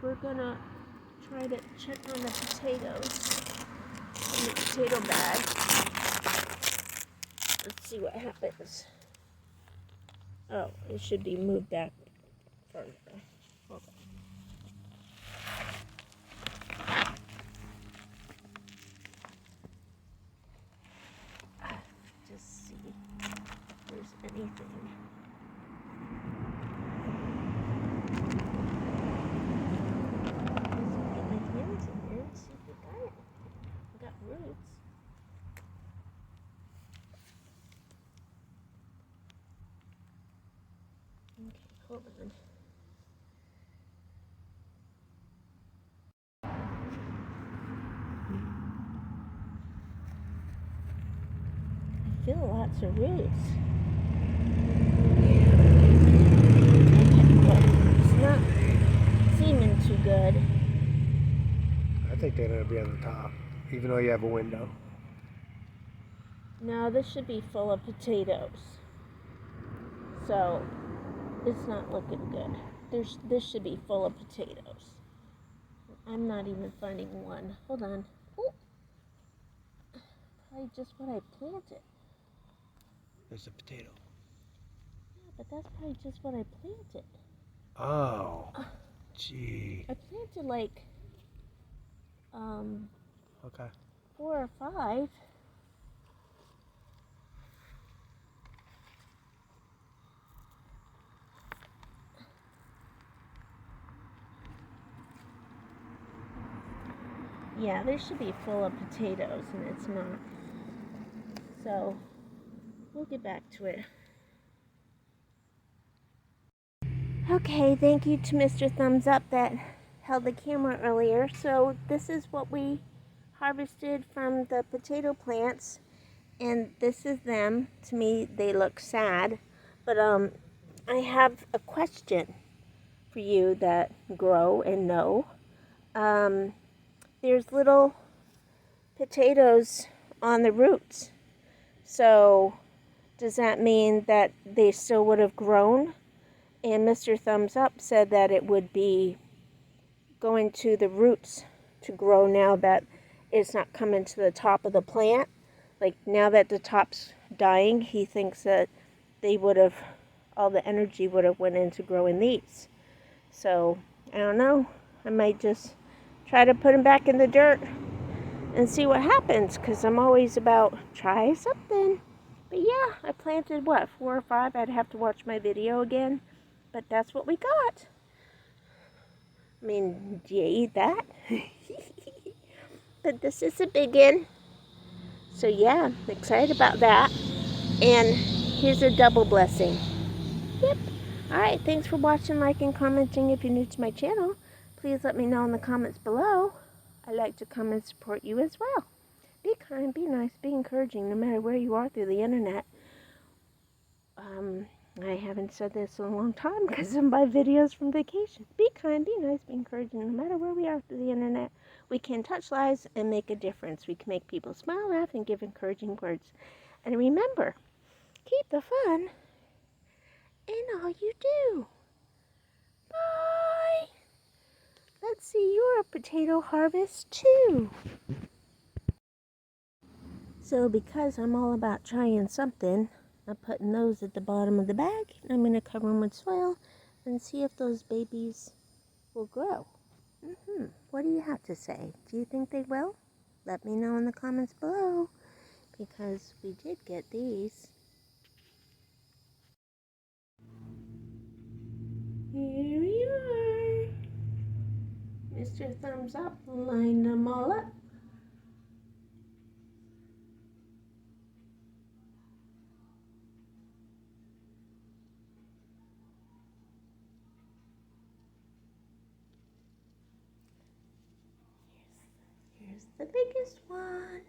we're gonna try to check on the potatoes in the potato bag. Let's see what happens. Oh, it should be moved back further. Hold on. Just see if there's anything. Get my hands in there and see if we got it. We got roots. Okay, hold on. I feel lots of roots. It's not seeming too good. I think they're going to be on the top, even though you have a window. No, this should be full of potatoes. So, it's not looking good. This should be full of potatoes. I'm not even finding one. Hold on. Ooh. Probably just what I planted. There's a potato. Yeah, but that's probably just what I planted. Oh, gee. I planted like, Okay. 4 or 5. Yeah, this should be full of potatoes, and it's not. So, we'll get back to it. Okay, thank you to Mr. Thumbs Up that held the camera earlier. So, this is what we harvested from the potato plants, and this is them. To me, they look sad, but I have a question for you that grow and know. There's little potatoes on the roots. So does that mean that they still would have grown? And Mr. Thumbs Up said that it would be going to the roots to grow now that it's not coming to the top of the plant. Like now that the top's dying, he thinks that they would have, all the energy would have went into growing these. So I don't know. I might just try to put them back in the dirt and see what happens, because I'm always about try something. But yeah, I planted what, 4 or 5? I'd have to watch my video again, but that's what we got. I mean, do you eat that? But this is a big one. So yeah, I'm excited about that. And here's a double blessing. Yep. Alright, thanks for watching, liking, commenting. If you're new to my channel, please let me know in the comments below. I like to come and support you as well. Be kind, be nice, be encouraging, no matter where you are through the internet. I haven't said this in a long time because of my videos from vacation. Be kind, be nice, be encouraging, no matter where we are through the internet. We can touch lives and make a difference. We can make people smile, laugh, and give encouraging words. And remember, keep the fun in all you do. Bye! Let's see your potato harvest too. So because I'm all about trying something, I'm putting those at the bottom of the bag. I'm going to cover them with soil and see if those babies will grow. What do you have to say? Do you think they will? Let me know in the comments below, because we did get these. Here we are. Mr. Thumbs Up lined them all up. Here's the biggest one.